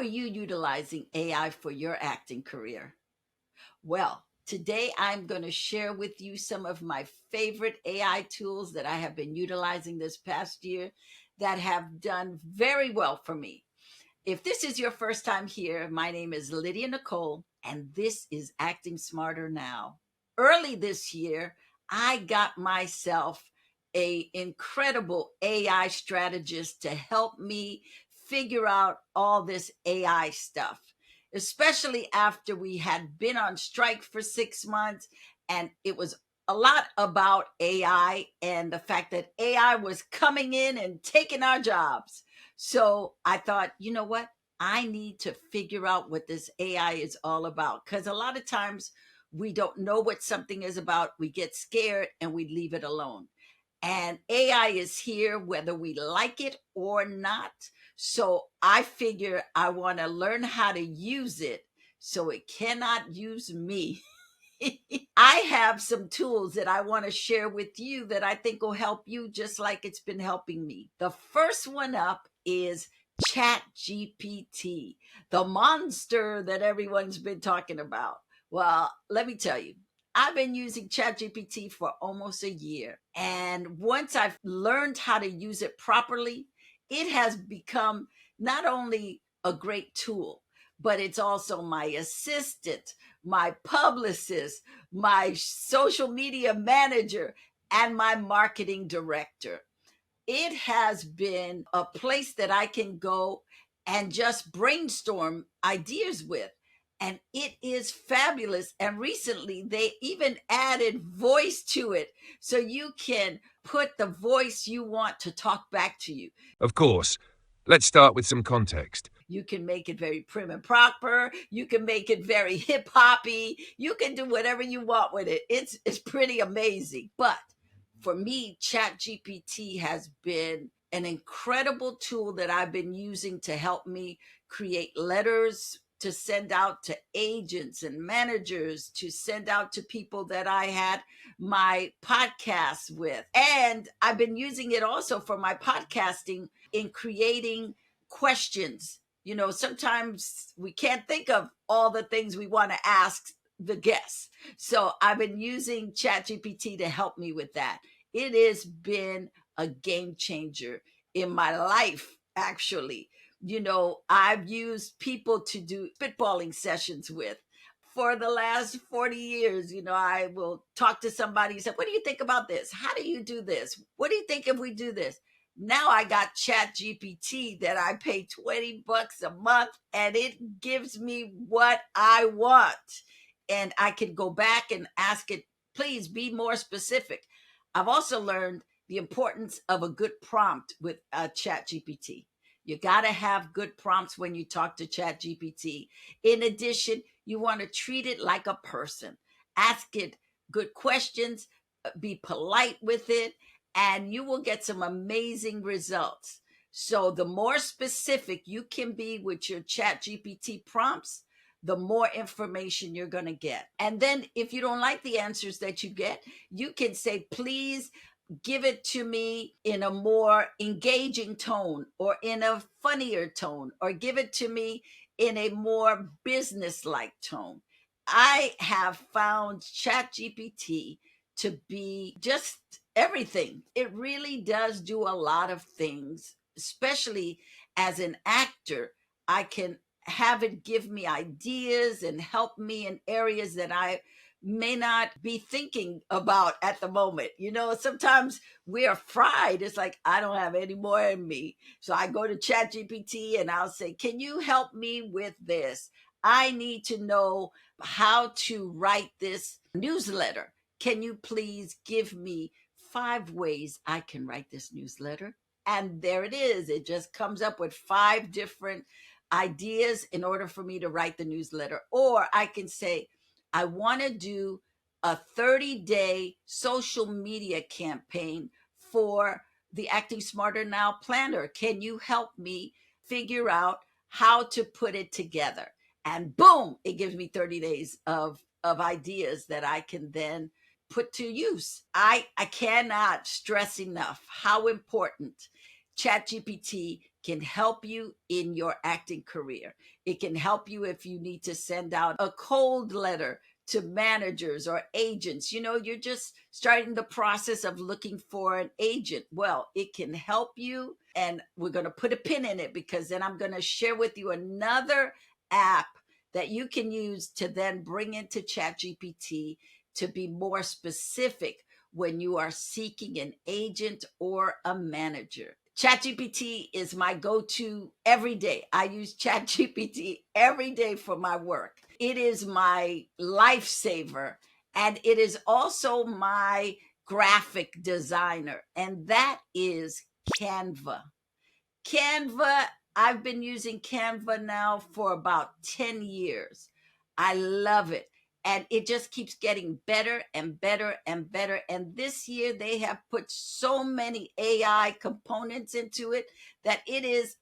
are you utilizing AI for your acting career? Well, today I'm going to share with you some of my favorite AI tools that I have been utilizing this past year that have done very well for me. If this is your first time here, my name is Lydia Nicole, and this is Acting Smarter Now. Early this year, I got myself a incredible AI strategist to help me figure out all this AI stuff, especially after we had been on strike for 6 months and it was a lot about AI and the fact that AI was coming in and taking our jobs. So I thought, you know what? I need to figure out what this AI is all about, because a lot of times we don't know what something is about. We get scared and we leave it alone. And AI is here whether we like it or not. So I figure I want to learn how to use it so it cannot use me. I have some tools that I want to share with you that I think will help you just like it's been helping me. The first one up is ChatGPT, the monster that everyone's been talking about. Well, let me tell you, I've been using ChatGPT for almost a year. And once I've learned how to use it properly, it has become not only a great tool, but it's also my assistant, my publicist, my social media manager, and my marketing director. It has been a place that I can go and just brainstorm ideas with. And it is fabulous. And recently, they even added voice to it. So you can put the voice you want to talk back to you. Of course. Let's start with some context. You can make it very prim and proper. You can make it very hip hoppy. You can do whatever you want with it. It's pretty amazing. But for me, ChatGPT has been an incredible tool that I've been using to help me create letters to send out to agents and managers, to send out to people that I had my podcast with. And I've been using it also for my podcasting in creating questions. You know, sometimes we can't think of all the things we want to ask the guests. So I've been using ChatGPT to help me with that. It has been a game changer in my life, actually. You know, I've used people to do spitballing sessions with for the last 40 years. You know, I will talk to somebody and say, what do you think about this? How do you do this? What do you think if we do this? Now I got ChatGPT that I pay $20 a month and it gives me what I want. And I can go back and ask it, please be more specific. I've also learned the importance of a good prompt with ChatGPT. You got to have good prompts when you talk to ChatGPT. In addition, you want to treat it like a person. Ask it good questions, be polite with it, and you will get some amazing results. So the more specific you can be with your ChatGPT prompts, the more information you're going to get. And then if you don't like the answers that you get, you can say, please give it to me in a more engaging tone or in a funnier tone, or give it to me in a more business-like tone. I have found ChatGPT to be just everything. It really does do a lot of things, especially as an actor. I can have it give me ideas and help me in areas that I may not be thinking about at the moment. You know, sometimes we're fried. It's like, I don't have any more in me. So I go to ChatGPT and I'll say, can you help me with this? I need to know how to write this newsletter. Can you please give me 5 ways I can write this newsletter? And there it is. It just comes up with 5 different ideas in order for me to write the newsletter. Or I can say, I want to do a 30-day social media campaign for the Acting Smarter Now planner. Can you help me figure out how to put it together? And boom, it gives me 30 days of ideas that I can then put to use. I cannot stress enough how important ChatGPT can help you in your acting career. It can help you if you need to send out a cold letter to managers or agents. You're just starting the process of looking for an agent. Well, it can help you. And we're going to put a pin in it, because then I'm going to share with you another app that you can use to then bring into ChatGPT to be more specific when you are seeking an agent or a manager. ChatGPT is my go-to every day. I use ChatGPT every day for my work. It is my lifesaver, and it is also my graphic designer, and that is Canva. Canva, I've been using Canva now for about 10 years. I love it. And it just keeps getting better and better and better. And this year they have put so many AI components into it that it is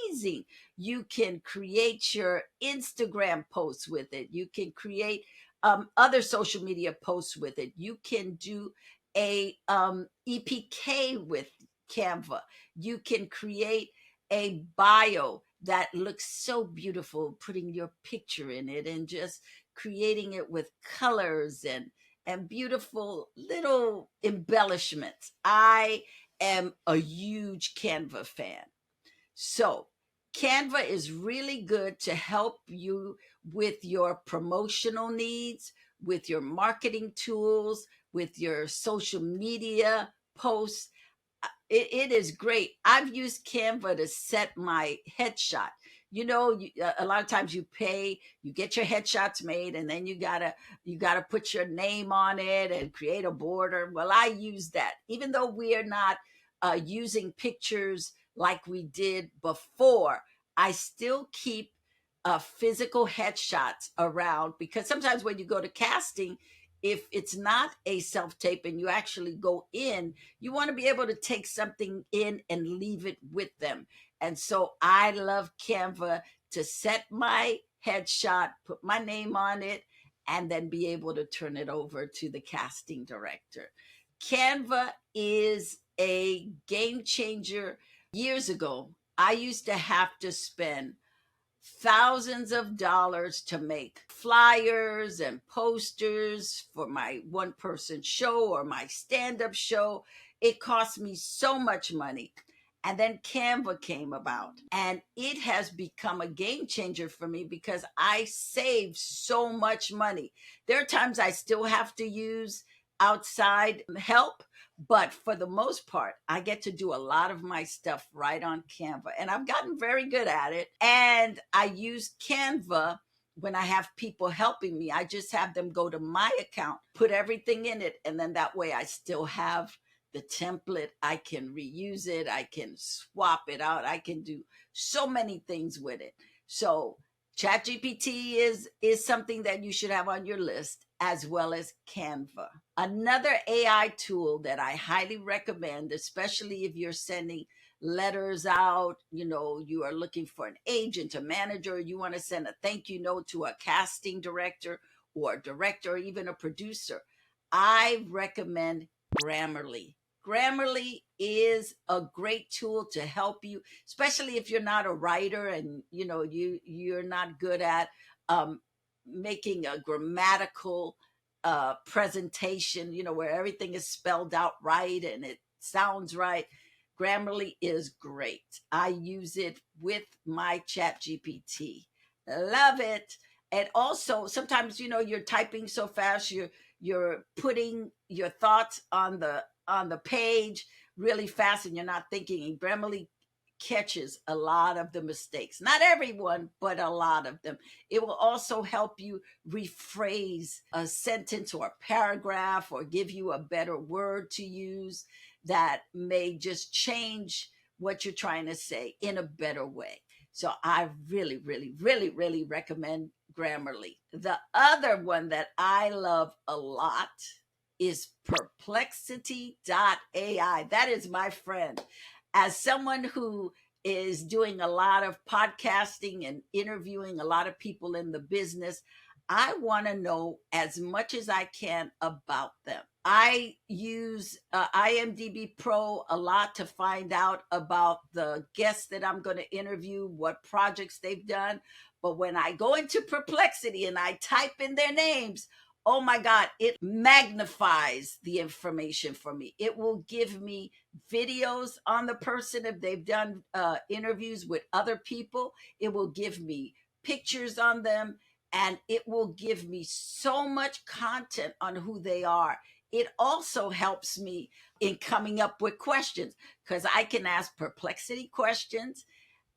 amazing. You can create your Instagram posts with it. You can create other social media posts with it. You can do a EPK with Canva. You can create a bio that looks so beautiful, putting your picture in it and just creating it with colors and beautiful little embellishments. I am a huge Canva fan. So, Canva is really good to help you with your promotional needs, with your marketing tools, with your social media posts. It is great. I've used Canva to set my headshot. A lot of times you get your headshots made, and then you gotta put your name on it and create a border. Well, I use that, even though we are not using pictures like we did before. I still keep physical headshots around, because sometimes when you go to casting, if it's not a self tape and you actually go in, you want to be able to take something in and leave it with them. And so I love Canva to set my headshot, put my name on it, and then be able to turn it over to the casting director. Canva is a game changer. Years ago, I used to have to spend thousands of dollars to make flyers and posters for my one person show or my stand up show. It cost me so much money. And then Canva came about, and it has become a game changer for me because I save so much money. There are times I still have to use outside help, but for the most part, I get to do a lot of my stuff right on Canva, and I've gotten very good at it. And I use Canva when I have people helping me. I just have them go to my account, put everything in it, and then that way I still have the template. I can reuse it. I can swap it out. I can do so many things with it. So ChatGPT is something that you should have on your list, as well as Canva. Another AI tool that I highly recommend, especially if you're sending letters out, you are looking for an agent, a manager, you want to send a thank you note to a casting director or a director or even a producer. I recommend Grammarly. Grammarly is a great tool to help you, especially if you're not a writer and you're not good at making a grammatical presentation, where everything is spelled out right and it sounds right. Grammarly is great. I use it with my Chat GPT. Love it. And also sometimes, you're typing so fast, you're putting your thoughts on the page really fast, and you're not thinking. And Grammarly catches a lot of the mistakes. Not everyone, but a lot of them. It will also help you rephrase a sentence or a paragraph, or give you a better word to use that may just change what you're trying to say in a better way. So I really, really, really, really recommend Grammarly. The other one that I love a lot is Perplexity.ai. That is my friend. As someone who is doing a lot of podcasting and interviewing a lot of people in the business, I want to know as much as I can about them. I use IMDb Pro a lot to find out about the guests that I'm going to interview, what projects they've done. But when I go into Perplexity and I type in their names, oh my God, it magnifies the information for me. It will give me videos on the person if they've done interviews with other people. It will give me pictures on them, and it will give me so much content on who they are. It also helps me in coming up with questions because I can ask Perplexity questions,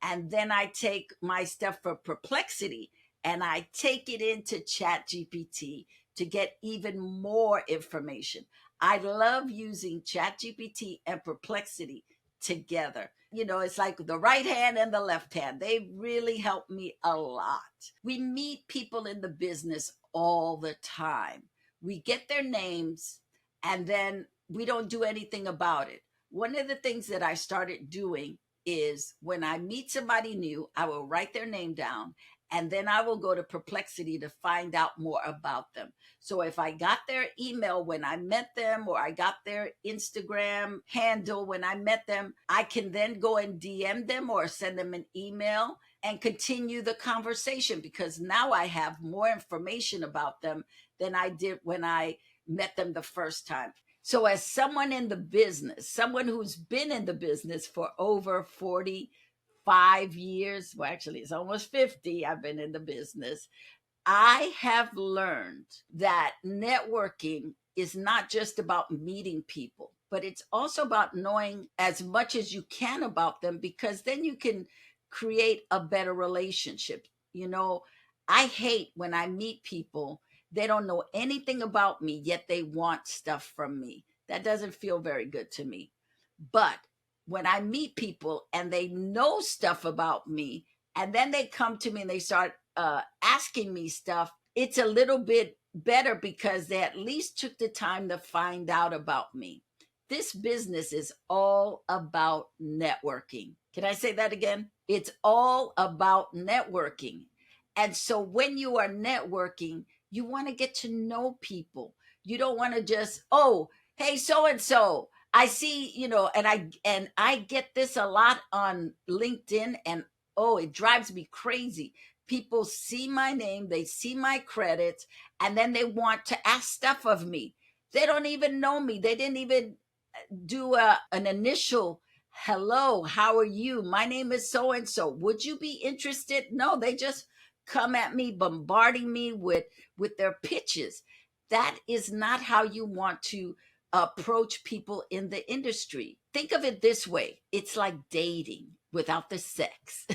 and then I take my stuff for Perplexity and I take it into ChatGPT to get even more information. I love using ChatGPT and Perplexity together. You know, it's like the right hand and the left hand. They really help me a lot. We meet people in the business all the time. We get their names and then we don't do anything about it. One of the things that I started doing is when I meet somebody new, I will write their name down and then I will go to Perplexity to find out more about them. So if I got their email when I met them, or I got their Instagram handle when I met them, I can then go and DM them or send them an email and continue the conversation because now I have more information about them than I did when I met them the first time. So, as someone in the business, someone who's been in the business for over 45 years, well, actually, it's almost 50, I've been in the business. I have learned that networking is not just about meeting people, but it's also about knowing as much as you can about them because then you can create a better relationship. You know, I hate when I meet people, they don't know anything about me, yet they want stuff from me. That doesn't feel very good to me. But when I meet people and they know stuff about me, and then they come to me and they start asking me stuff, it's a little bit better because they at least took the time to find out about me. This business is all about networking. Can I say that again? It's all about networking. And so when you are networking, you want to get to know people. You don't want to just, oh, hey, so and so, I see, you know, and I get this a lot on LinkedIn, and oh, it drives me crazy. People see my name, they see my credits, and then they want to ask stuff of me. They don't even know me. They didn't even do an initial hello, how are you? My name is so and so. Would you be interested? No, they just come at me, bombarding me with their pitches. That is not how you want to approach people in the industry. Think of it this way: it's like dating without the sex.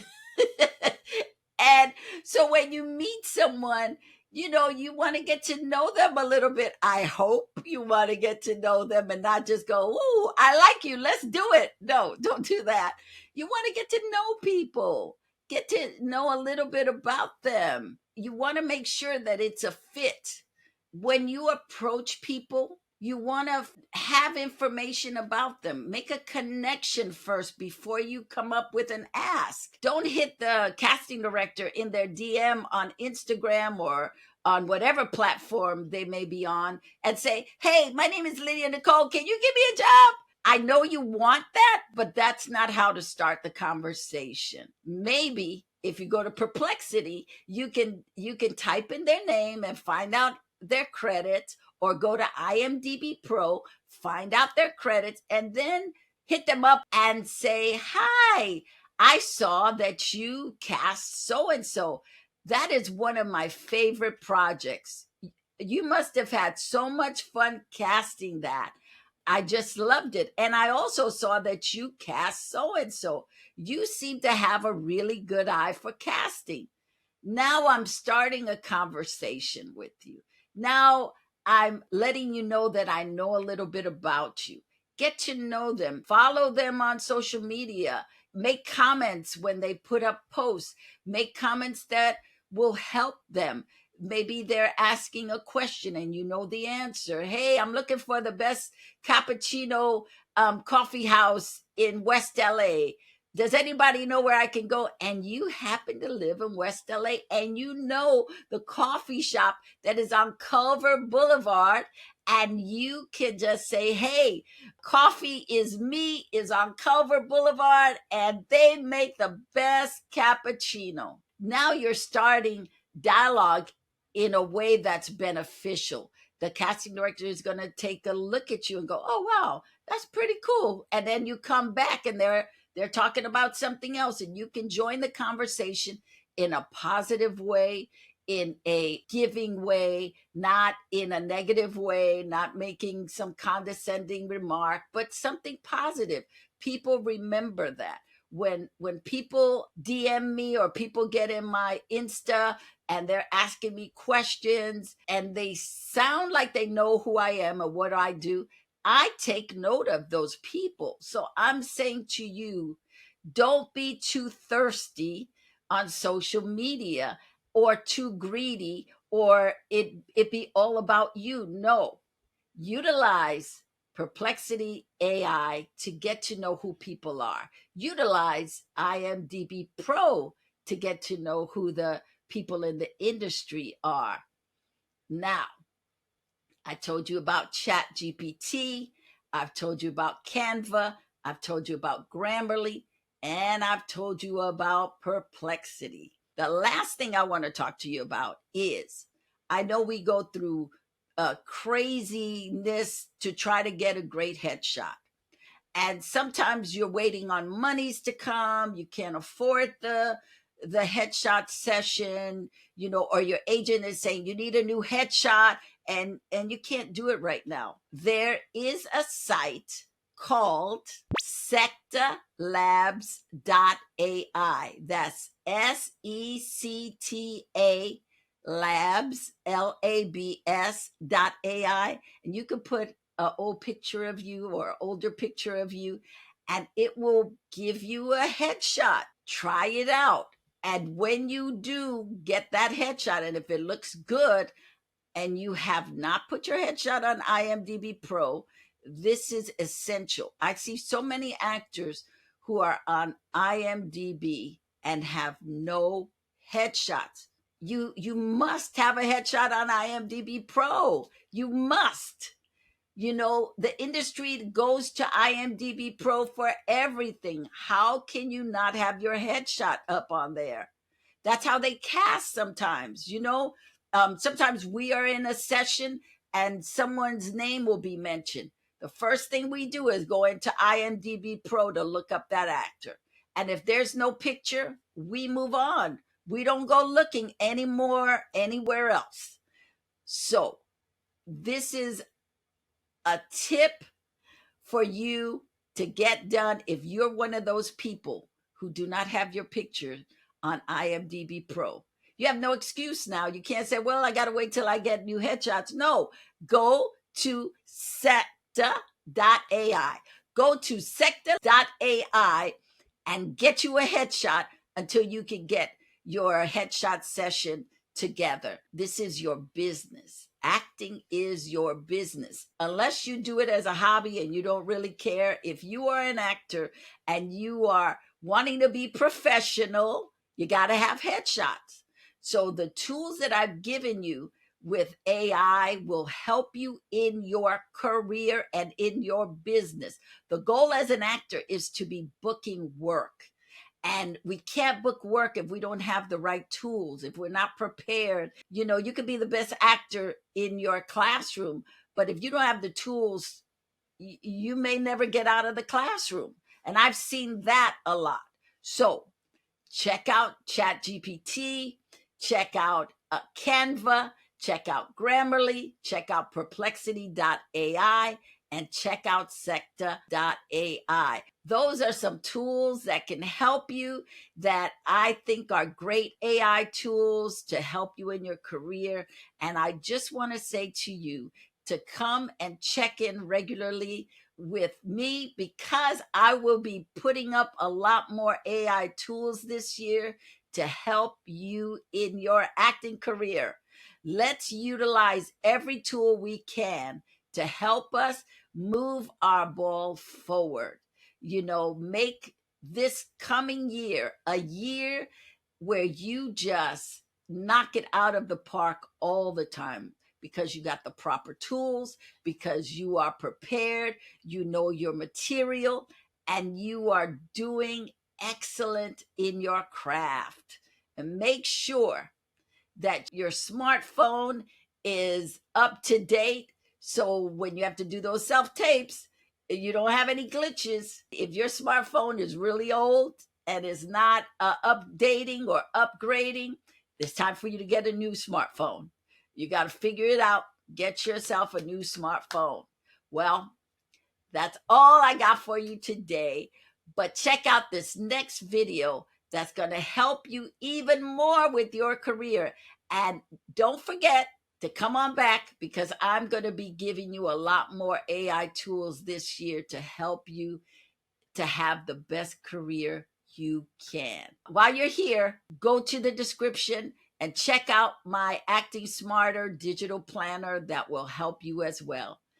And so when you meet someone, you know, you want to get to know them a little bit. I hope you want to get to know them and not just go, "Ooh, I like you, let's do it." No, don't do that. You want to get to know people, get to know a little bit about them. You want to make sure that it's a fit. When you approach people, you want to have information about them. Make a connection first before you come up with an ask. Don't hit the casting director in their DM on Instagram or on whatever platform they may be on and say, "Hey, my name is Lydia Nicole. Can you give me a job?" I know you want that, but that's not how to start the conversation. Maybe if you go to Perplexity, you can type in their name and find out their credits, or go to IMDb Pro, find out their credits, and then hit them up and say, "Hi, I saw that you cast so and so. That is one of my favorite projects. You must have had so much fun casting that. I just loved it. And I also saw that you cast so and so. You seem to have a really good eye for casting." Now I'm starting a conversation with you. Now I'm letting you know that I know a little bit about you. Get to know them, follow them on social media, make comments when they put up posts, make comments that will help them. Maybe they're asking a question and you know the answer. "Hey, I'm looking for the best cappuccino coffee house in West LA. Does anybody know where I can go? And you happen to live in West LA and you know the coffee shop that is on Culver Boulevard, and you can just say, hey, Coffee is Me is on Culver Boulevard and they make the best cappuccino. Now you're starting dialogue in a way that's beneficial. The casting director is going to take a look at you and go, oh, wow, that's pretty cool. And then you come back and they're talking about something else, and you can join the conversation in a positive way, in a giving way, not in a negative way, not making some condescending remark, but something positive. People remember that. When people DM me or people get in my Insta and they're asking me questions and they sound like they know who I am or what I do, I take note of those people. So I'm saying to you, don't be too thirsty on social media or too greedy or it be all about you. No, utilize Perplexity AI to get to know who people are. Utilize IMDb Pro to get to know who the people in the industry are. Now, I told you about ChatGPT. I've told you about Canva. I've told you about Grammarly. And I've told you about Perplexity. The last thing I want to talk to you about is I know we go through craziness to try to get a great headshot. And sometimes you're waiting on monies to come, you can't afford the headshot session, or your agent is saying you need a new headshot, and you can't do it right now. There is a site called sectalabs.ai. That's SECTA labs, LABS.ai. And you can put an old picture of you or older picture of you, and it will give you a headshot. Try it out. And when you do get that headshot, and if it looks good and you have not put your headshot on IMDb Pro, this is essential. I see so many actors who are on IMDb and have no headshots. You must have a headshot on IMDb Pro. You must. The industry goes to IMDb Pro for everything. How can you not have your headshot up on there? That's how they cast sometimes. Sometimes we are in a session and someone's name will be mentioned. The first thing we do is go into IMDb Pro to look up that actor. And if there's no picture, we move on. We don't go looking anymore anywhere else. So, this is a tip for you to get done if you're one of those people who do not have your picture on IMDb Pro. You have no excuse now. You can't say, well, I got to wait till I get new headshots. No, go to secta.ai. Go to secta.ai and get you a headshot until you can get your headshot session together. This is your business. Acting is your business. Unless you do it as a hobby and you don't really care, if you are an actor and you are wanting to be professional, you got to have headshots. So the tools that I've given you with AI will help you in your career and in your business. The goal as an actor is to be booking work. And we can't book work if we don't have the right tools, if we're not prepared. You could be the best actor in your classroom, but if you don't have the tools, you may never get out of the classroom. And I've seen that a lot. So check out ChatGPT, check out Canva, check out Grammarly, check out Perplexity.ai, and check out secta.ai. Those are some tools that can help you, that I think are great AI tools to help you in your career. And I just want to say to you to come and check in regularly with me, because I will be putting up a lot more AI tools this year to help you in your acting career. Let's utilize every tool we can to help us move our ball forward. Make this coming year, a year where you just knock it out of the park all the time because you got the proper tools, because you are prepared, you know your material, and you are doing excellent in your craft. And make sure that your smartphone is up to date. So when you have to do those self tapes, you don't have any glitches. If your smartphone is really old and is not updating or upgrading, it's time for you to get a new smartphone. You got to figure it out. Get yourself a new smartphone. Well, that's all I got for you today. But check out this next video that's going to help you even more with your career. And don't forget to come on back because I'm going to be giving you a lot more AI tools this year to help you to have the best career you can. While you're here, go to the description and check out my Acting Smarter digital planner that will help you as well.